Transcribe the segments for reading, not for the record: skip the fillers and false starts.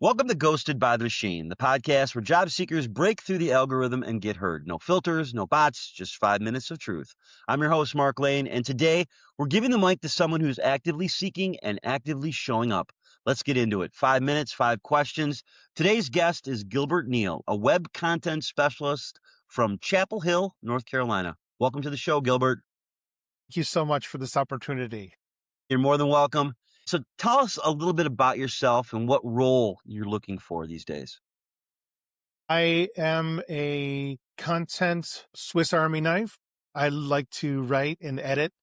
Welcome to Ghosted by the Machine, the podcast where job seekers break through the algorithm and get heard. No filters, no bots, just 5 minutes of truth. I'm your host, Mark Lane, and today we're giving the mic to someone who's actively seeking and actively showing up. Let's get into it. 5 minutes, 5 questions. Today's guest is Gilbert Neal, a web content specialist from Chapel Hill, North Carolina. Welcome to the show, Gilbert. Thank you so much for this opportunity. You're more than welcome. So tell us a little bit about yourself and what role you're looking for these days. I am a content Swiss Army knife. I like to write and edit.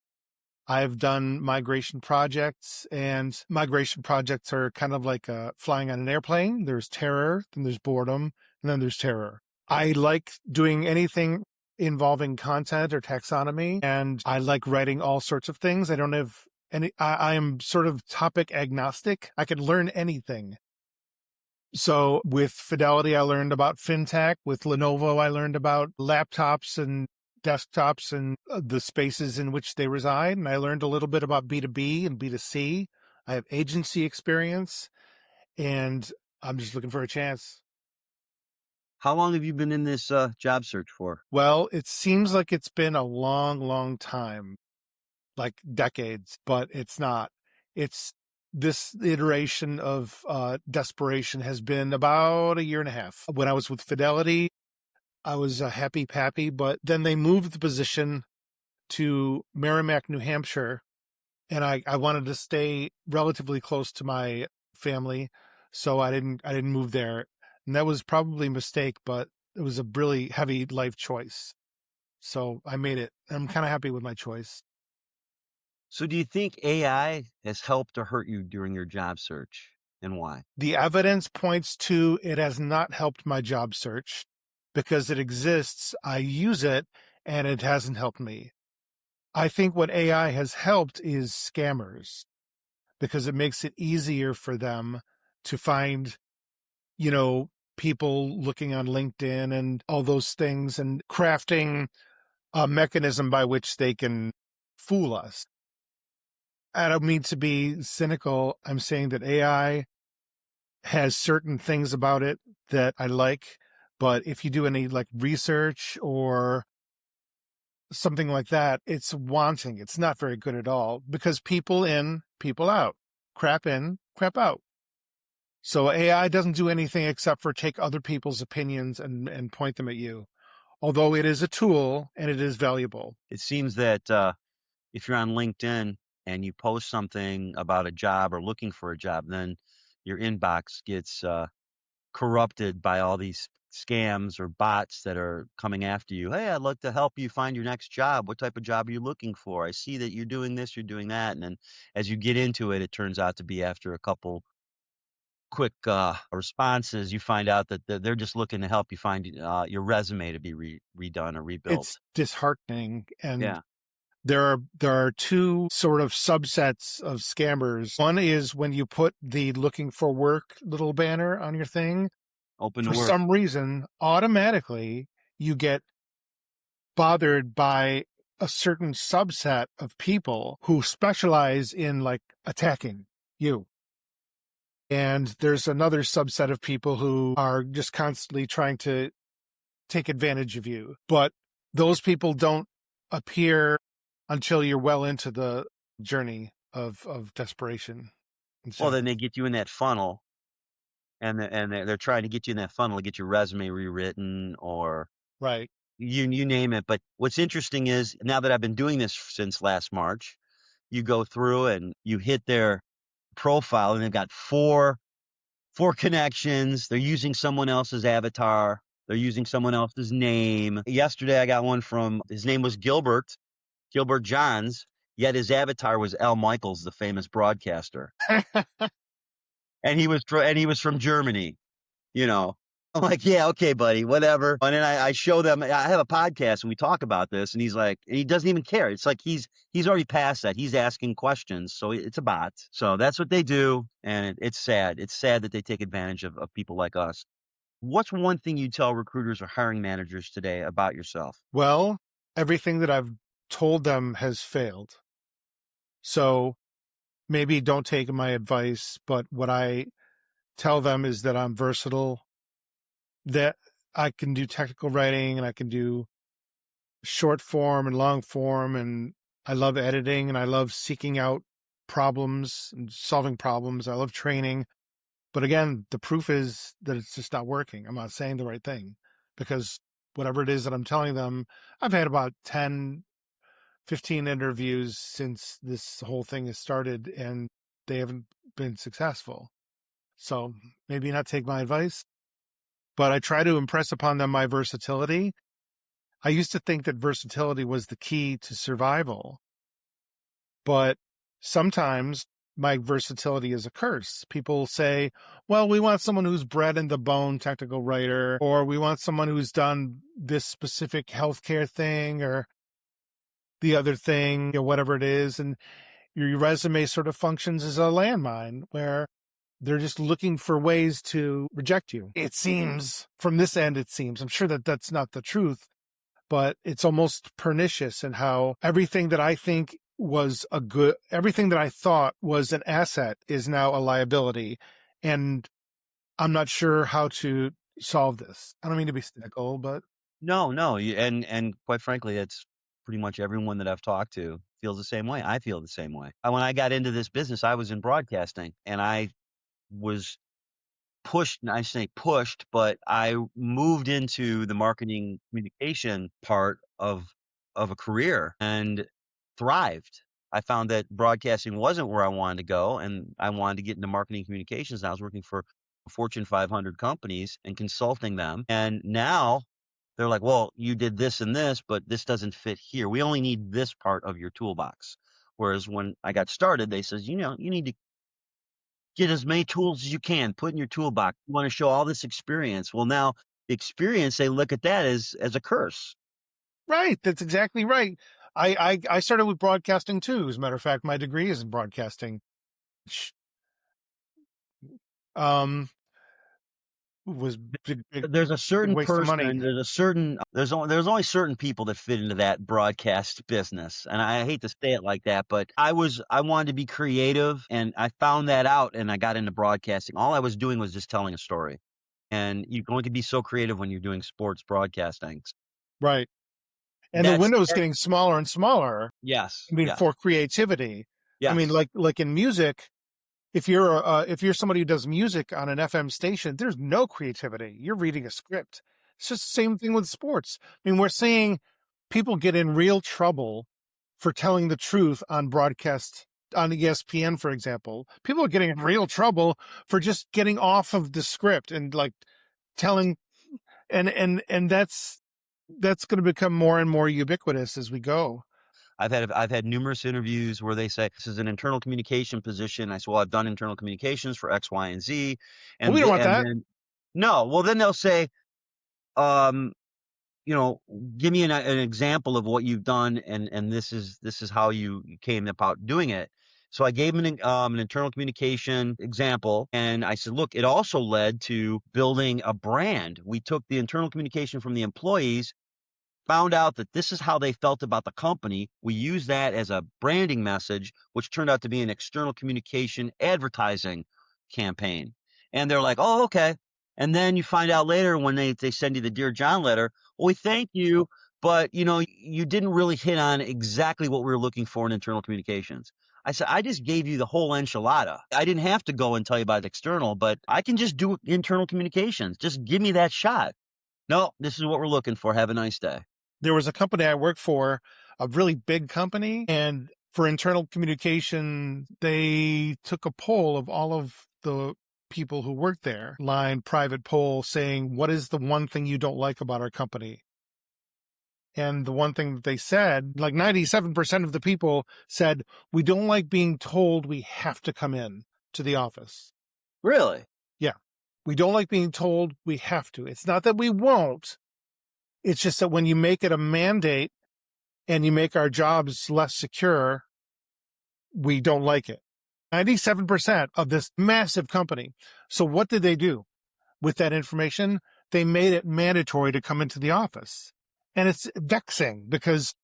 I've done migration projects, and migration projects are kind of like flying on an airplane. There's terror, then there's boredom, and then there's terror. I like doing anything involving content or taxonomy, and I like writing all sorts of things. I don't have any, I am sort of topic agnostic. I can learn anything. So with Fidelity, I learned about fintech. With Lenovo, I learned about laptops and desktops and the spaces in which they reside. And I learned a little bit about B2B and B2C. I have agency experience, and I'm just looking for a chance. How long have you been in this job search for? Well, it seems like it's been a long, long time, like decades, but it's not. It's this iteration of desperation has been about a year and a half. When I was with Fidelity, I was a happy pappy, but then they moved the position to Merrimack, New Hampshire, and I wanted to stay relatively close to my family, so I didn't move there. And that was probably a mistake, but it was a really heavy life choice. So I made it. I'm kind of happy with my choice. So do you think AI has helped or hurt you during your job search, and why? The evidence points to it has not helped my job search because it exists. I use it and it hasn't helped me. I think what AI has helped is scammers because it makes it easier for them to find, people looking on LinkedIn and all those things and crafting a mechanism by which they can fool us. I don't mean to be cynical. I'm saying that AI has certain things about it that I like, but if you do any like research or something like that, it's wanting. It's not very good at all because people in, people out, crap in, crap out. So AI doesn't do anything except for take other people's opinions and point them at you, although it is a tool and it is valuable. It seems that if you're on LinkedIn and you post something about a job or looking for a job, then your inbox gets corrupted by all these scams or bots that are coming after you. Hey, I'd like to help you find your next job. What type of job are you looking for? I see that you're doing this, you're doing that. And then as you get into it, it turns out to be after a couple quick responses, you find out that they're just looking to help you find your resume to be redone or rebuilt. It's disheartening. And Yeah. there are two sort of subsets of scammers. One is when you put the looking for work little banner on your thing. Open to For work. some reason, automatically you get bothered by a certain subset of people who specialize in like attacking you. And there's another subset of people who are just constantly trying to take advantage of you. But those people don't appear until you're well into the journey of desperation. Well, then they get you in that funnel, and they're trying to get you in that funnel to get your resume rewritten or right. You name it. But what's interesting is now that I've been doing this since last March, you go through and you hit their profile, and they've got four connections. They're using someone else's avatar. They're using someone else's name. Yesterday, I got one from, his name was Gilbert Johns, yet his avatar was Al Michaels, the famous broadcaster. and he was from Germany, I'm like, yeah, okay, buddy, whatever. And then I show them, I have a podcast and we talk about this, and he's like, he doesn't even care. It's like he's already past that. He's asking questions, so it's a bot. So that's what they do, and it's sad. It's sad that they take advantage of people like us. What's one thing you tell recruiters or hiring managers today about yourself? Well, everything that I've told them has failed. So maybe don't take my advice, but what I tell them is that I'm versatile, that I can do technical writing and I can do short form and long form. And I love editing and I love seeking out problems and solving problems. I love training. But again, the proof is that it's just not working. I'm not saying the right thing because whatever it is that I'm telling them, I've had about 10, 15 interviews since this whole thing has started and they haven't been successful. So maybe not take my advice, but I try to impress upon them my versatility. I used to think that versatility was the key to survival, but sometimes my versatility is a curse. People say, well, we want someone who's bred in the bone technical writer, or we want someone who's done this specific healthcare thing or the other thing, whatever it is. And your resume sort of functions as a landmine where they're just looking for ways to reject you. It seems from this end, I'm sure that that's not the truth, but it's almost pernicious in how everything that I think everything that I thought was an asset is now a liability. And I'm not sure how to solve this. I don't mean to be cynical, but No, no, and quite frankly, it's pretty much everyone that I've talked to feels the same way. I feel the same way. When I got into this business, I was in broadcasting, and I was pushed, and I say pushed, but I moved into the marketing communication part of a career and thrived. I found that broadcasting wasn't where I wanted to go, and I wanted to get into marketing communications. And I was working for Fortune 500 companies and consulting them. And now they're like, well, you did this and this, but this doesn't fit here. We only need this part of your toolbox. Whereas when I got started, they says, you need to get as many tools as you can, put in your toolbox. You want to show all this experience. Well, now the experience, they look at that as a curse. right. That's exactly right. I started with broadcasting too. As a matter of fact, my degree is in broadcasting. Um, was There's a big certain waste of money. person, there's only certain people that fit into that broadcast business. And I hate to say it like that, but I wanted to be creative, and I found that out, and I got into broadcasting. All I was doing was just telling a story. And you can only be so creative when you're doing sports broadcasting. Right. And the That's window's getting smaller and smaller. yes. I mean, Yeah. for creativity. I mean, Yes. like in music, if you're somebody who does music on an FM station, there's no creativity. You're reading a script. It's just the same thing with sports. I mean, we're seeing people get in real trouble for telling the truth on broadcast on ESPN, for example. People are getting in real trouble for just getting off of the script and like telling and that's going to become more and more ubiquitous as we go. I've had numerous interviews where they say this is an internal communication position. I said, well, I've done internal communications for X, Y, and Z, Well, we don't want and that. then no, well, then they'll say, um, you know, give me an example of what you've done, and this is how you came about doing it. So I gave him an internal communication example, and I said, look, it also led to building a brand. We took the internal communication from the employees, found out that this is how they felt about the company. We used that as a branding message, which turned out to be an external communication advertising campaign. And they're like, oh, okay. And then you find out later when they send you the Dear John letter, well, we thank you, but you didn't really hit on exactly what we were looking for in internal communications. I said, I just gave you the whole enchilada. I didn't have to go and tell you about external, but I can just do internal communications. Just give me that shot. No, this is what we're looking for. Have a nice day. There was a company I worked for, a really big company, and for internal communication, they took a poll of all of the people who worked there, private poll saying, what is the one thing you don't like about our company? And the one thing that they said, like 97% of the people said, we don't like being told we have to come in to the office. Really? Yeah. We don't like being told we have to. It's not that we won't. It's just that when you make it a mandate and you make our jobs less secure, we don't like it. 97% of this massive company. So what did they do with that information? They made it mandatory to come into the office. And it's vexing because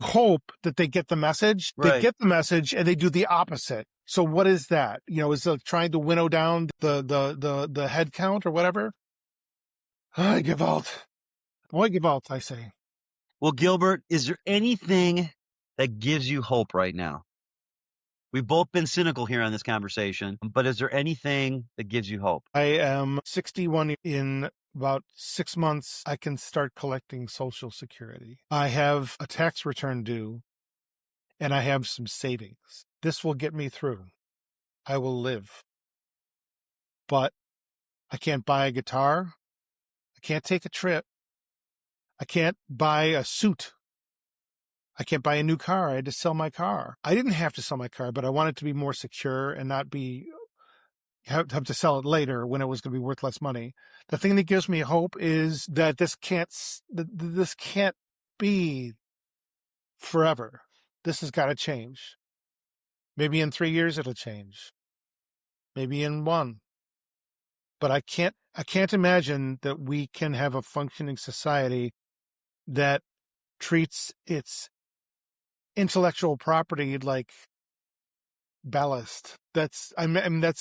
hope that they get the message. They Right. get the message and they do the opposite. So what is that? Is it trying to winnow down the head count or whatever? I give out. Boy, give out, I say. Well, Gilbert, is there anything that gives you hope right now? We've both been cynical here on this conversation, but is there anything that gives you hope? I am 61. In about 6 months, I can start collecting Social Security. I have a tax return due, and I have some savings. This will get me through. I will live. But I can't buy a guitar. I can't take a trip. I can't buy a suit. I can't buy a new car. I had to sell my car. I didn't have to sell my car, but I wanted to be more secure and not have to sell it later when it was going to be worth less money. The thing that gives me hope is that this can't be forever. This has got to change. Maybe in 3 years it'll change. Maybe in one. But I can't imagine that we can have a functioning society that treats its intellectual property like ballast. That's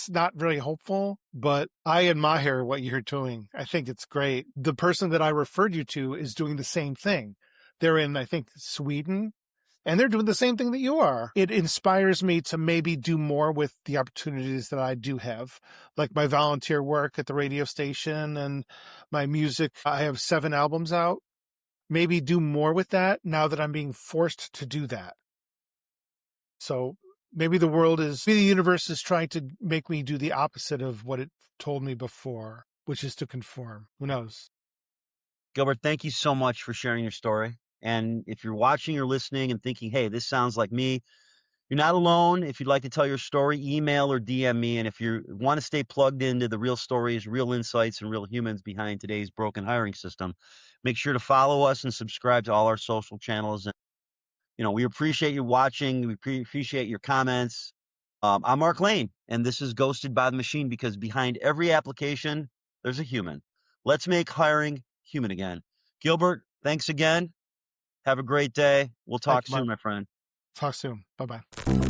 not very hopeful, but I admire what you're doing. I think it's great. The person that I referred you to is doing the same thing. They're in, I think, Sweden, and they're doing the same thing that you are. It inspires me to maybe do more with the opportunities that I do have, like my volunteer work at the radio station and my music. I have 7 albums out. Maybe do more with that now that I'm being forced to do that. So maybe the universe is trying to make me do the opposite of what it told me before, which is to conform. Who knows? Gilbert, thank you so much for sharing your story. And if you're watching or listening and thinking, hey, this sounds like me, you're not alone. If you'd like to tell your story, email or DM me. And if you want to stay plugged into the real stories, real insights, and real humans behind today's broken hiring system, make sure to follow us and subscribe to all our social channels. And, we appreciate you watching. We appreciate your comments. I'm Mark Lane, and this is Ghosted by the Machine, because behind every application, there's a human. Let's make hiring human again. Gilbert, thanks again. Have a great day. We'll Thank talk you, soon, Mark. my friend. Talk soon. Bye-bye.